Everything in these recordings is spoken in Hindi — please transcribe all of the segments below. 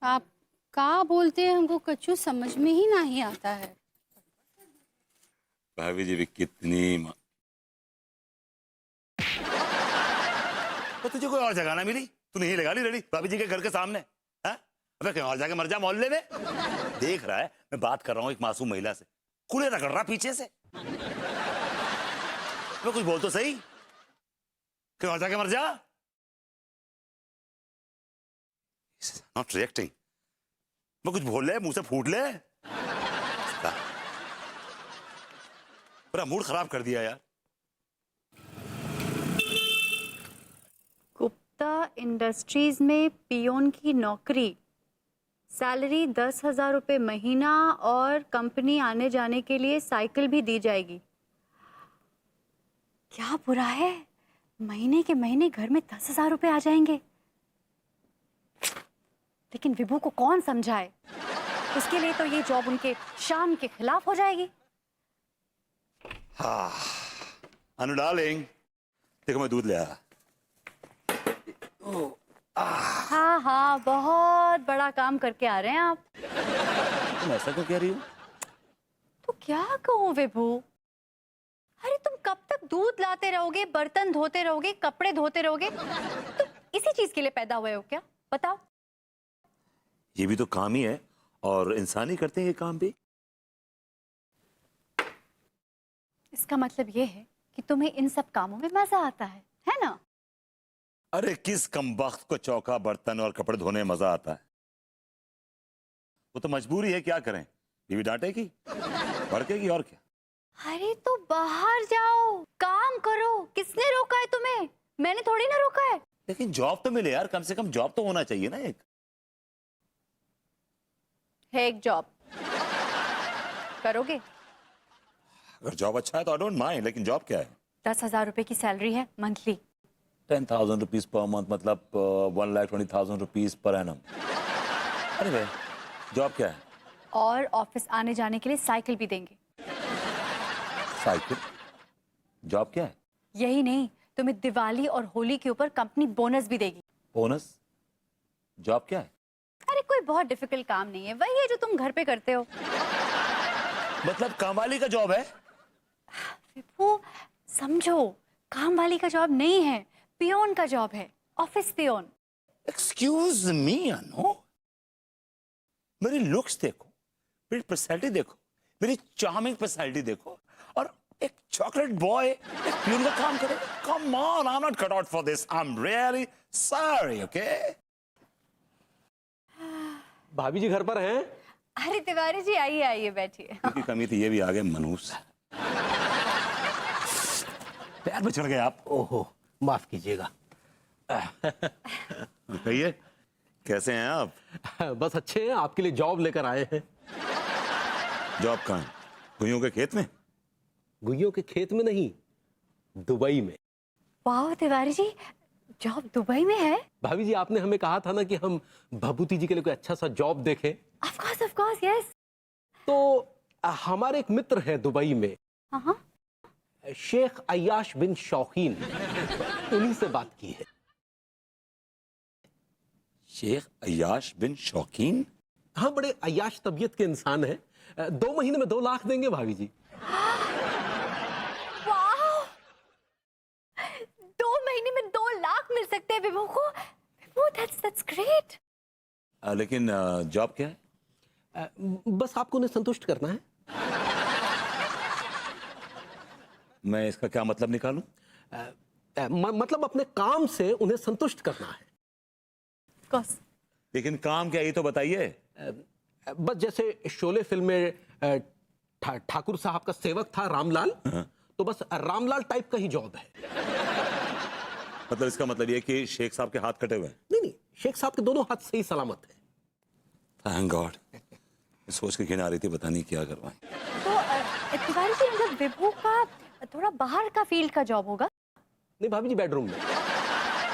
आप का बोलते हैं हमको कच्चू समझ में ही नहीं आता है। भाभी जी भी कितनी तो तुझे कोई और जगह ना मिली? तू नहीं लगा ली रेडी भाभी जी के घर के सामने? है? अबे कहीं और जाके मर जा मोहल्ले में। देख रहा है मैं बात कर रहा हूँ एक मासूम महिला से, कूड़े रगड़ रहा पीछे से। मैं कुछ बोल तो सही, कहीं और जाके मर जा। Not reacting. मैं कुछ बोल ले, मुंह से फूट ले। पूरा मूड खराब कर दिया यार। गुप्ता इंडस्ट्रीज में पियोन की नौकरी, सैलरी 10,000 रुपये महीना और कंपनी आने जाने के लिए साइकिल भी दी जाएगी। क्या बुरा है, महीने के महीने घर में 10,000 रुपये आ जाएंगे। लेकिन विभू को कौन समझाए, उसके लिए तो ये जॉब उनके शान के खिलाफ हो जाएगी। हाँ अनु डार्लिंग, देखो मैं दूध ले आया। हाँ हाँ, बहुत बड़ा काम करके आ रहे हैं आप। तुम ऐसा क्यों कह रही हो? तो क्या कहूँ विभू, अरे तुम कब तक दूध लाते रहोगे, बर्तन धोते रहोगे, कपड़े धोते रहोगे? तुम इसी चीज के लिए पैदा हुए हो क्या? बताओ। ये भी तो काम ही है और इंसान ही करते हैं ये काम भी। इसका मतलब ये है कि तुम्हें इन सब कामों में मजा आता है ना? अरे किस कमबख्त को चौका बर्तन और कपड़े धोने में मजा आता है? वो तो मजबूरी है, क्या करें? बीवी डांटेगी, भड़केगी और क्या। अरे तो बाहर जाओ, काम करो, किसने रोका है तुम्हें? मैंने थोड़ी ना रोका है। लेकिन जॉब तो मिले यार, कम से कम जॉब तो होना चाहिए ना एक। है एक जॉब, करोगे? अगर जॉब अच्छा है तो आई डोंट माइंड, लेकिन जॉब क्या है? 10,000 रुपए की सैलरी है मंथली। 10,000 रुपीज पर मंथ मतलब 1,20,000 रुपीज पर एनम। अरे भाई जॉब क्या है? और ऑफिस आने जाने के लिए साइकिल भी देंगे। साइकिल? जॉब क्या है? यही नहीं, तुम्हें दिवाली और होली के ऊपर कंपनी बोनस भी देगी। बोनस? जॉब क्या है? अरे कोई बहुत डिफिकल्ट काम नहीं है, वही है जो तुम घर पे करते हो। मतलब काम वाली का जॉब है? विभू समझो, काम वाली का जॉब नहीं है, पियोन का जॉब है, ऑफिस पियोन। एक्सक्यूज मी अनु, मेरी लुक्स देखो, मेरी पर्सनैलिटी देखो, मेरी चार्मिंग पर्सनैलिटी देखो, और एक चॉकलेट बॉय एक प्यून का काम करे? Come on, I am not cut out for this, I am really sorry. Okay भाभी जी घर पर हैं? अरे तिवारी जी आइए आइए बैठिए। की कमी थी, ये भी आ गए मनहूस। पैर पे चढ़ गए आप। ओहो माफ कीजिएगा। कहिए कैसे हैं आप? बस अच्छे हैं, आपके लिए जॉब लेकर आए हैं। जॉब कहाँ है? गुइयों के खेत में? गुइयों के खेत में नहीं, दुबई में। वाह तिवारी जी, जॉब दुबई में है? भाभी जी आपने हमें कहा था ना कि हम भभूति जी के लिए कोई अच्छा सा जॉब देखें। Of course yes. तो हमारे एक मित्र हैं दुबई में, हाँ, शेख अय्याश बिन शौकीन, उन्हीं से बात की है। शेख अय्याश बिन शौकीन? हाँ, बड़े अय्याश तबीयत के इंसान हैं। 2 महीने में 2 लाख देंगे भाभी जी। वाह, 2 महीने में 2 लाख मिल सकते हैं विभू को। विभू दैट्स ग्रेट। लेकिन जॉब क्या है? बस आपको उन्हें संतुष्ट करना है। मैं इसका क्या मतलब निकालूं? मतलब अपने काम से उन्हें संतुष्ट करना है। कोर्स। लेकिन काम क्या, ये तो बताइए। बस जैसे शोले फिल्म में ठाकुर साहब का सेवक था रामलाल, तो बस रामलाल टाइप का ही जॉब है। मतलब इसका मतलब ये कि शेख साहब के हाथ कटे हुए हैं? नहीं, शेख साहब के दोनों हाथ सही सलामत है। Thank God. सोच के घिन आ रही थी, पता नहीं क्या करवाएं। तो तिवारी जी मतलब विभू का थोड़ा बाहर का फील्ड का जॉब होगा? नहीं भाभी जी, बेडरूम में।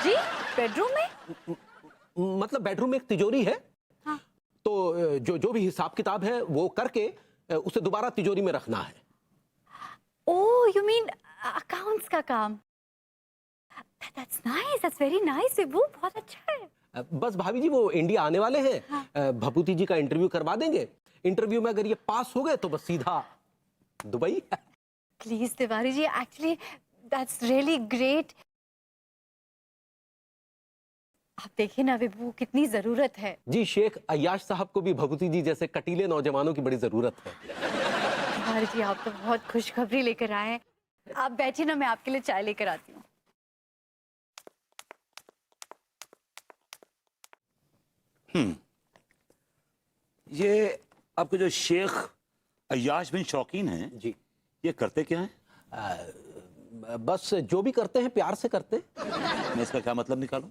जी बेडरूम में? मतलब बेडरूम में एक तिजोरी है। हाँ। तो जो भी हिसाब किताब है वो करके उसे दोबारा तिजोरी में रखना है। ओह यू मीन अकाउंट्स का काम। That's nice, that's very nice Vibhu, बहुत अच्छा है। बस भाभी जी वो इंडिया आने वाले हैं, भभूति जी का इंटरव्यू करवा देंगे। इंटरव्यू में अगर ये पास हो गए तो बस सीधा Dubai. Please Tiwari ji, actually that's really great. आप देखिए ना विभू, कितनी जरूरत है। जी, शेख अय्याश साहब को भी भभूति जी जैसे कटीले नौजवानों की बड़ी जरूरत है। तिवारी जी, आप तो बहुत खुशखबरी लेकर आए हैं। आप बैठिए ना, मैं आपके लिए चाय लेकर आती हूँ। ये आपके जो शेख अय्याश बिन शौकीन हैं, जी, ये करते क्या हैं? बस जो भी करते हैं प्यार से करते हैं। मैं इसका क्या मतलब निकालूं?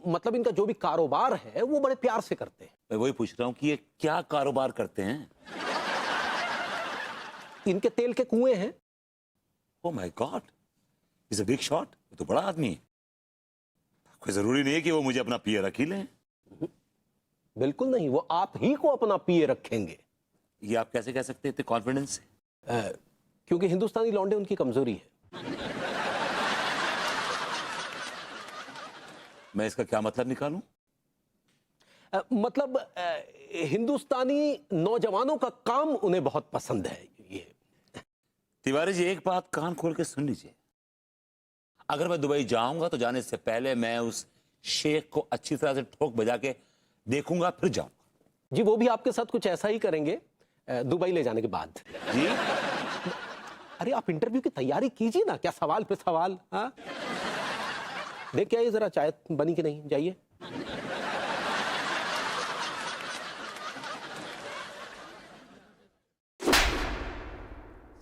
मतलब इनका जो भी कारोबार है वो बड़े प्यार से करते हैं। मैं वही पूछ रहा हूं कि ये क्या कारोबार करते हैं? इनके तेल के कुएं हैं। Oh my God, is a big shot. ये तो बड़ा आदमी है। कोई जरूरी नहीं है कि वो मुझे अपना पीए रख ही लें। बिल्कुल नहीं, वो आप ही को अपना पीए रखेंगे। ये आप कैसे कह सकते हैं इतने कॉन्फिडेंस से? क्योंकि हिंदुस्तानी लौंडे उनकी कमजोरी है। मैं इसका क्या मतलब निकालूं? मतलब हिंदुस्तानी नौजवानों का काम उन्हें बहुत पसंद है। ये तिवारी जी, एक बात कान खोल के सुन लीजिए। अगर मैं दुबई जाऊंगा तो जाने से पहले मैं उस शेख को अच्छी तरह से ठोक बजा के देखूंगा, फिर जाऊंगा। जी, वो भी आपके साथ कुछ ऐसा ही करेंगे दुबई ले जाने के बाद। जी, अरे आप इंटरव्यू की तैयारी कीजिए ना, क्या सवाल पे सवाल। हाँ, देख के आइए जरा चाय बनी कि नहीं। जाइए।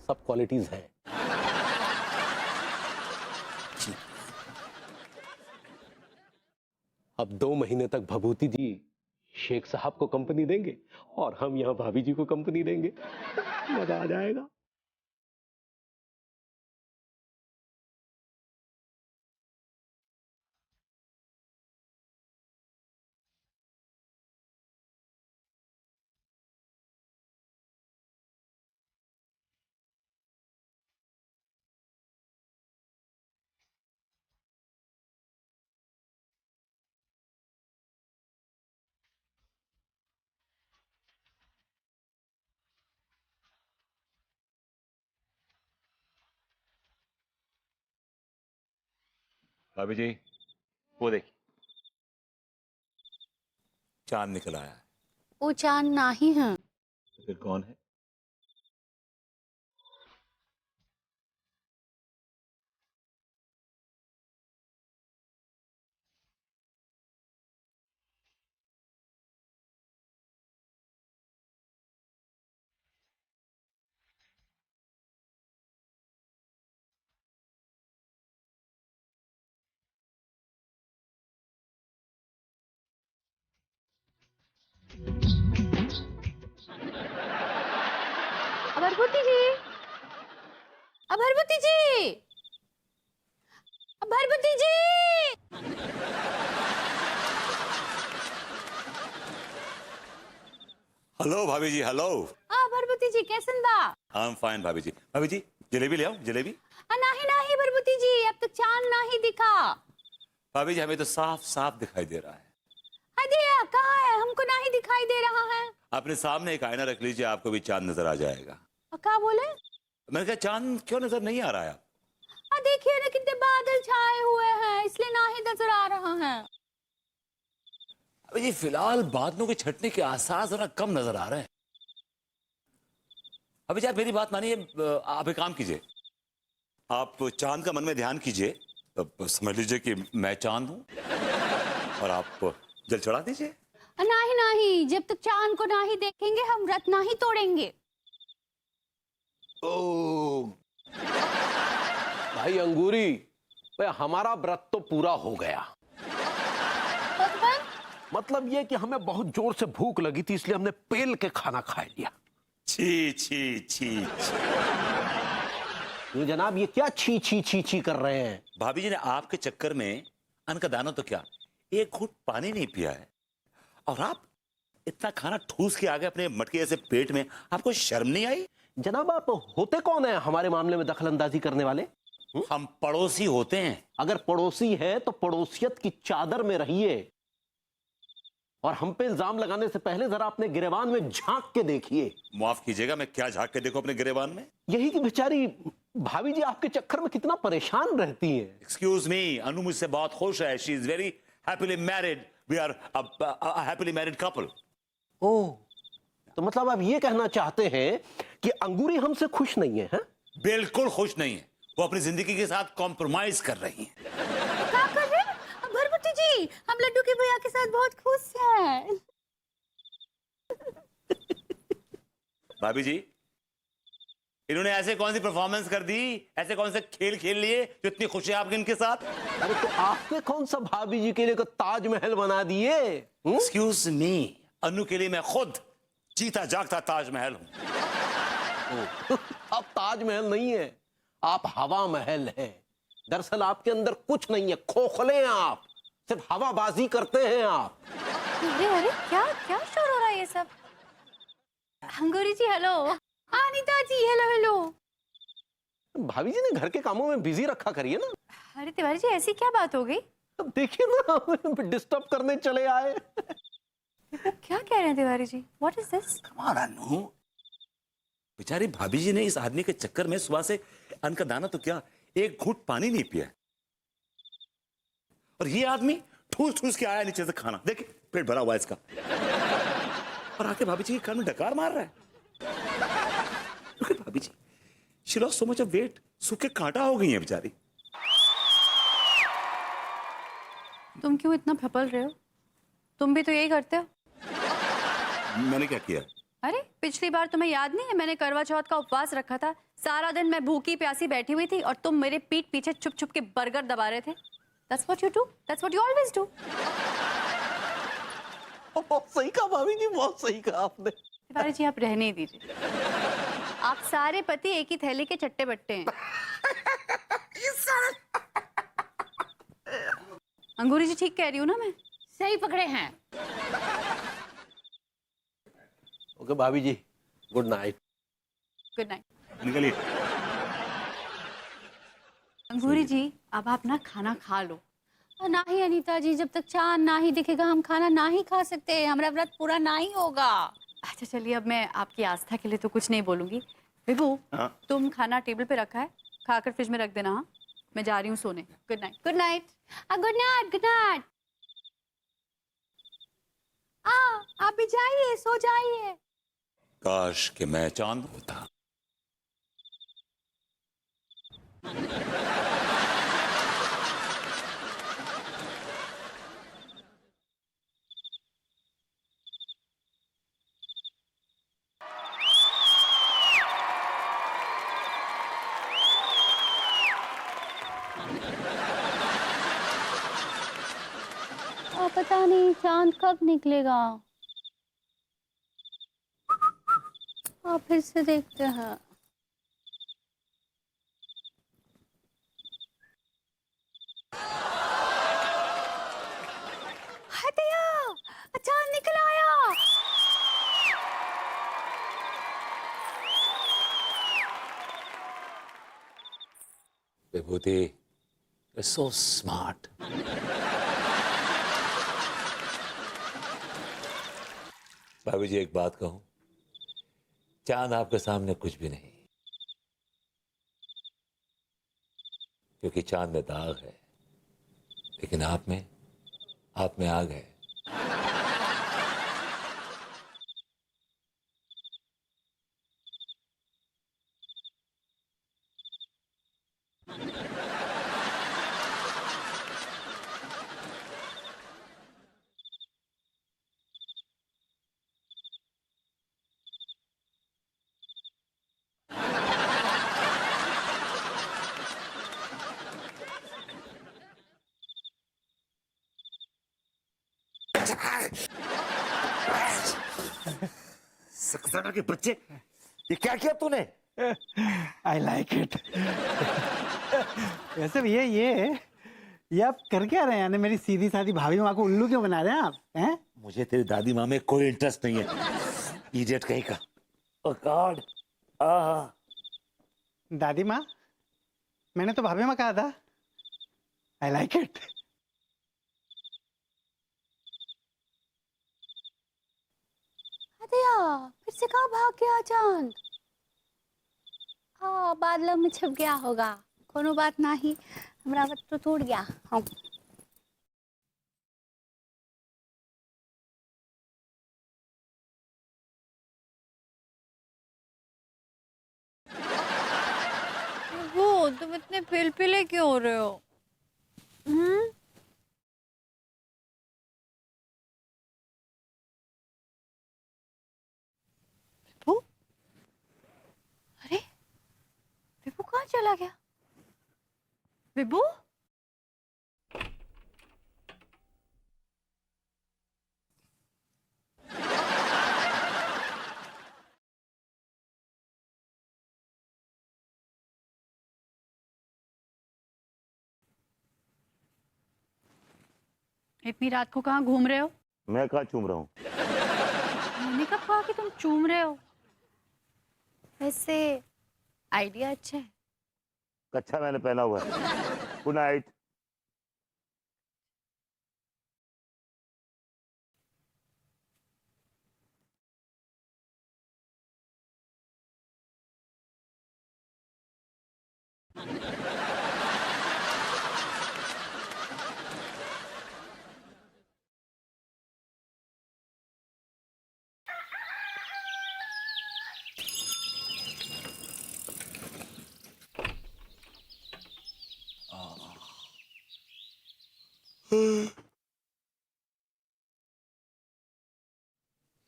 सब क्वालिटीज हैं। अब 2 महीने तक भभूति जी शेख साहब को कंपनी देंगे और हम यहां भाभी जी को कंपनी देंगे। मजा आ जाएगा। भाभी जी, वो देखिए, चांद निकल आया है। वो चांद ना ही है। तो फिर कौन है? अभरभूति जी, अभरभूति जी, अभरभूति जी। हेलो भाभी जी, हेलो। अभरभूति जी, कैसन बा? आई एम फाइन भाभी जी। भाभी जी, जलेबी ले आओ, जलेबी। नाही नाही भरभूति जी, अब तक चांद नहीं दिखा। भाभी जी, हमें तो साफ साफ दिखाई दे रहा है। अदिया कहाँ है? हमको नहीं दिखाई दे रहा है। अपने सामने एक आईना रख लीजिए, आपको भी चांद नजर आ जाएगा। क्या बोले? मैंने कहा चांद क्यों नजर नहीं आ रहा है? देखिए ना, कितने बादल छाए हुए हैं, इसलिए नहीं नजर आ रहा है। अबे जी, फिलहाल बादलों के छटने के आसार जरा कम नजर आ रहे हैं। अभी जी, आप मेरी बात मानिए, आप एक काम कीजिए, आप चांद का मन में ध्यान कीजिए, समझ लीजिए कि मैं चांद हूं और आप जल चढ़ा दीजिए। नहीं नहीं, जब तक चांद को नहीं देखेंगे हम व्रत नहीं तोड़ेंगे। ओ भाई अंगूरी, भाई हमारा व्रत तो पूरा हो गया। मतलब ये कि हमें बहुत जोर से भूख लगी थी, इसलिए हमने पेल के खाना खा लिया। छी छी छी छी। ये जनाब, ये क्या छी छी छी छी कर रहे हैं? भाभी जी ने आपके चक्कर में अन्न का दाना तो क्या, एक घूंट पानी नहीं पिया है, और आप इतना खाना ठूस के आ गए अपने मटके जैसे पेट में। आपको शर्म नहीं आई? जनाब, आप होते कौन है हमारे मामले में दखल अंदाजी करने वाले? हम पड़ोसी होते हैं। अगर पड़ोसी है तो पड़ोसियत की चादर में रहिए, और हम पे इल्जाम लगाने से पहले जरा अपने गिरेबान में झांक के देखिए। माफ कीजिएगा, मैं क्या झांक के देखो अपने गिरेबान में? यही कि बेचारी भाभी जी आपके चक्कर में कितना परेशान रहती हैं। एक्सक्यूज मी, अनु मुझसे बहुत खुश है। She is very happily married. We are happily married couple. Oh, तो मतलब आप ये कहना चाहते हैं कि अंगूरी हमसे खुश नहीं है, हैं? बिल्कुल खुश नहीं है। वो अपनी जिंदगी के साथ कॉम्प्रोमाइज कर रही हैं। क्या कर रहे हैं भरभट्टी जी? हम लड्डू के भैया के साथ बहुत खुश हैं। भाभी जी, इन्होंने ऐसे कौन सी परफॉर्मेंस कर दी, ऐसे कौन से खेल खेल लिए जो इतनी खुशी है आपकी इनके साथ? अरे तो आपने कौन सा भाभी जी के लिए को ताजमहल बना दिए? एक्सक्यूज मी, अनु के लिए मैं खुद जीता जागता ताजमहल हूं। आप ताजमहल नहीं है, आप हवा महल हैं। दरअसल आपके अंदर कुछ नहीं है, खोखले हैं आप, सिर्फ हवाबाजी करते हैं आप। अरे अरे, क्या क्या शोर हो रहा है ये सब? अंगूरी जी हेलो। अनीता जी हेलो हेलो। भाभी जी ने घर के कामों में बिजी रखा करिए ना। अरे तिवारी जी, ऐसी क्या बात हो गई? अब देखिए ना, डिस्टर्ब करने चले आए। वो क्या कह रहे हैं Tiwari ji? What is this? कमाल अनु, बेचारी भाभी जी ने इस आदमी के चक्कर में सुबह से अन्न का दाना तो क्या, एक घूंट पानी नहीं पिया। और ये आदमी ठूस ठूस के आया नीचे से खाना, देखिए पेट भरा हुआ है इसका, और आके भाभी जी के कान में डकार मार रहा है। भाभी जी, she lost so much of weight, सूखे कांटा हो गई है बेचारी। तुम क्यों इतना फपल रहे हो? तुम भी तो यही करते हो। मैंने क्या किया? अरे पिछली बार तुम्हें याद नहीं है, मैंने करवा चौथ का उपवास रखा था। सारा दिन मैं भूखी प्यासी बैठी हुई थी और तुम मेरे पीठ पीछे छुप छुप के बर्गर दबा रहे थे। That's what you do. That's what you always do. बहुत सही कहा भाभी जी, बहुत सही कहा आपने। तिवारी जी आप रहने ही दीजिए। आप सारे पति एक ही थैली के चट्टे बट्टे हैं। अंगूरी जी ठीक कह रही हूँ ना मैं? सही पकड़े हैं। ओके भाभी जी, गुड नाइट। Good night. निकलिए। अंगूरी जी अब आप ना खाना खा लो। और ना ही अनीता जी, जब तक चांद ना ही दिखेगा हम खाना ना ही खा सकते, हमारा व्रत पूरा ना ही होगा। अच्छा चलिए, अब मैं आपकी आस्था के लिए तो कुछ नहीं बोलूंगी। विभू, हाँ? तुम खाना टेबल पे रखा है, खाकर फ्रिज में रख देना। हाँ, मैं जा रही हूँ सोने। Good night. Good night. Good night, good night. आप भी जाइए, सो जाइए। काश कि मैं चांद होता। पता नहीं चांद कब निकलेगा। फिर से देखते हैं। चांद निकल आया। विभूति, so smart. भाभी जी एक बात कहूं, चांद आपके सामने कुछ भी नहीं, क्योंकि चांद में दाग है, लेकिन आप में आग है। सक्सेना के बच्चे, ये क्या किया तूने? I like it. वैसे भैया ये आप कर क्या रहे हैं? यानी मेरी सीधी सादी भाभी माँ को उल्लू क्यों बना रहे हैं आप? हैं? मुझे तेरी दादी माँ में कोई इंटरेस्ट नहीं है, इडियट कहीं का। ओह गॉड। दादी माँ, मैंने तो भाभी माँ कहा था। I like it. अदया फिर से कहाँ भाग गया चांद? हाँ, बादलों में छुप गया होगा। कोनो बात नहीं, हमरा वक्त तो टूट गया। हाँ। वो तुम इतने पिलपिले क्यों हो रहे हो? हम्म। विभू? अरे विभू कहाँ चला गया? विभू? इतनी रात को कहाँ घूम रहे हो? मैं कहाँ चूम रहा हूँ? मैंने कब कहा कि तुम चूम रहे हो? वैसे आइडिया अच्छा है। कच्छा मैंने पहना हुआ है। Good night.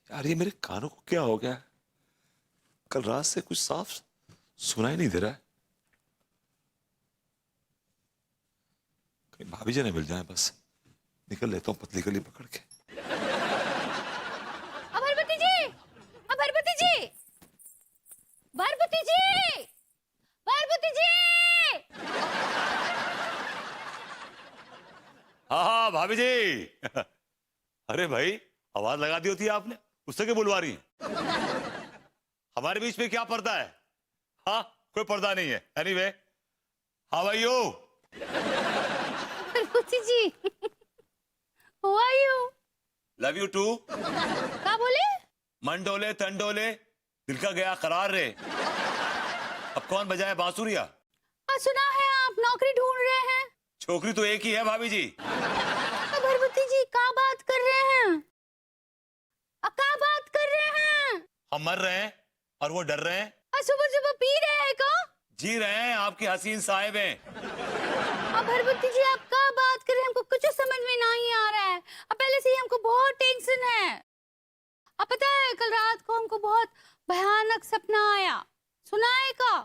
यार ये मेरे कानों को क्या हो गया? कल रात से कुछ साफ सुनाई नहीं दे रहा है। कहीं भाभी जी ने मिल जाए, बस निकल लेता हूँ पतली गली पकड़ के। भरभती जी, भरभती जी, भरभती जी, भरभती जी। हाँ हाँ भाभी जी। अरे भाई, आवाज लगा दी होती है आपने, उससे क्यों बुलवा रही हैं? हमारे बीच में क्या पर्दा है? हाँ, कोई पर्दा नहीं है। Anyway, how are you? Bharbhati ji, how are you? Love you too. क्या बोले? मन डोले तन डोले, दिल का गया करार रे। अब कौन बजाए बांसुरिया? सुना है आप नौकरी ढूंढ रहे हैं। छोकरी तो एक ही है भाभी जी। भरभती जी क्या बात कर रहे हैं? क्या बात कर रहे हैं? हम मर रहे हैं और वो डर रहे हैं। सुबह सुबह पी रहे हैं का? जी रहे हैं, आपकी हसीन साहिबें। भरभती जी आप क्या बात कर रहे हैं? हमको कुछ समझ में नहीं आ रहा है। अब पहले से ही हमको बहुत टेंशन है। अब पता है कल रात को हमको बहुत भयानक सपना आया। सुनाए का?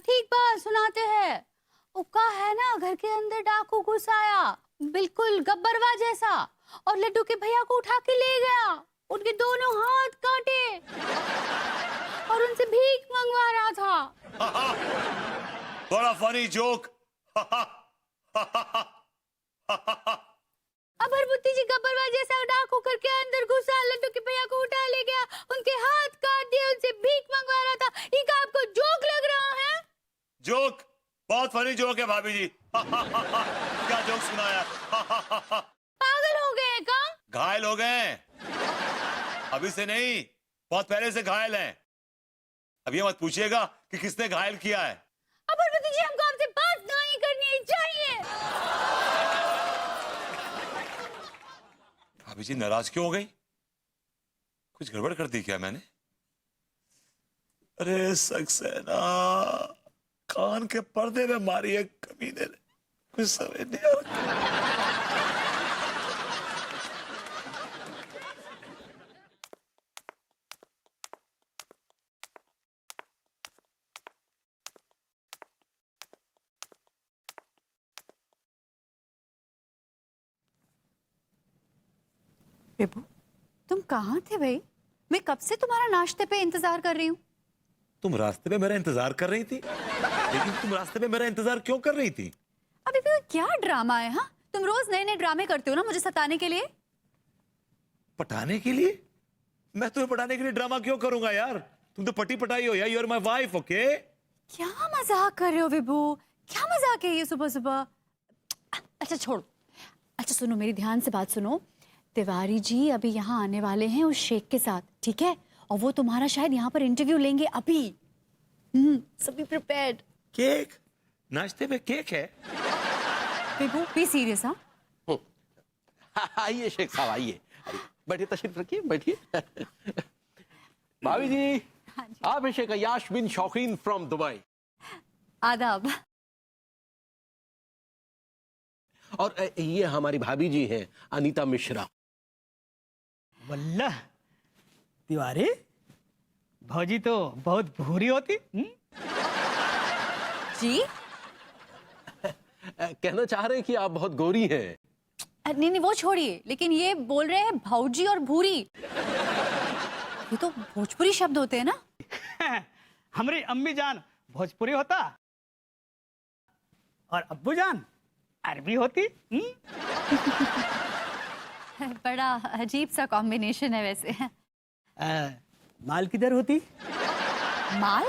ठीक बात सुनाते हैं। उका है ना, घर के अंदर डाकू घुस आया, बिल्कुल गब्बरवा जैसा, और लड्डू के भैया को उठा के ले गया। उनके दोनों हाथ काटे और उनसे भीख मंगवा रहा था। बड़ा फनी जोक। अब भरभती जी गब्बरवा जैसा डाकू करके अंदर घुसा, लड्डू के भैया को उठा ले गया, उनके हाथ काट दिए, उनसे भीख मंगवा रहा था। ये क्या आपको जोक लग रहा है? जोक? बहुत फनी जोक है भाभी जी। क्या जोक सुनाया? पागल हो गए का? घायल हो गए? अभी से नहीं, बहुत पहले से घायल हैं। अब ये मत पूछिएगा कि किसने घायल किया है। अब भरभती जी हमको आपसे बात नहीं करनी चाहिए। भाभी जी नाराज क्यों हो गई? कुछ गड़बड़ कर दी क्या मैंने? अरे सक्सेना, कान के पर्दे में मारी है कमीने ने, कुछ समझ नहीं आ रहा। विभू तुम कहाँ थे भाई? मैं कब से तुम्हारा नाश्ते पे इंतजार कर रही हूँ। तुम रास्ते में मेरा इंतजार कर रही थी, लेकिन तुम रास्ते में मेरा इंतजार क्यों कर रही थी? अभी भी क्या ड्रामा है? हाँ, तुम रोज नए नए ड्रामे करते हो ना मुझे सताने के लिए। पटाने के लिए? मैं तुम्हें पटाने के लिए ड्रामा क्यों करूंगा यार? तुम तो पटी पटाई हो यार, you are my wife, okay? क्या मजाक कर रहे हो विभू? क्या मजाक है ये सुबह सुबह? अच्छा छोड़ो। अच्छा सुनो, मेरी ध्यान से बात सुनो। तिवारी जी अभी यहाँ आने वाले हैं उस शेख के साथ, ठीक है? और वो तुम्हारा शायद यहाँ पर इंटरव्यू लेंगे अभी। सभी प्रिपेयर्ड। केक? नाश्ते में केक है? विभू बी सीरियस। हाँ आइए शेख साहब, आइए बैठिए, तशरीफ रखिए, बैठिए। भाभी जी, आप हैं शेख अय्याश बिन शौकीन फ्रॉम दुबई। आदाब। और ये हमारी भाभी जी हैं अनीता मिश्रा। वल्लाह तिवारी, भौजी तो बहुत भूरी होती। जी कहना चाह रहे हैं कि आप बहुत गोरी हैं। नहीं नहीं वो छोड़िए, लेकिन ये बोल रहे हैं भौजी और भूरी। ये तो भोजपुरी शब्द होते हैं ना? हमारी अम्मी जान भोजपुरी होता और अब्बू जान अरबी होती। बड़ा अजीब सा कॉम्बिनेशन है वैसे। माल किधर होती? माल?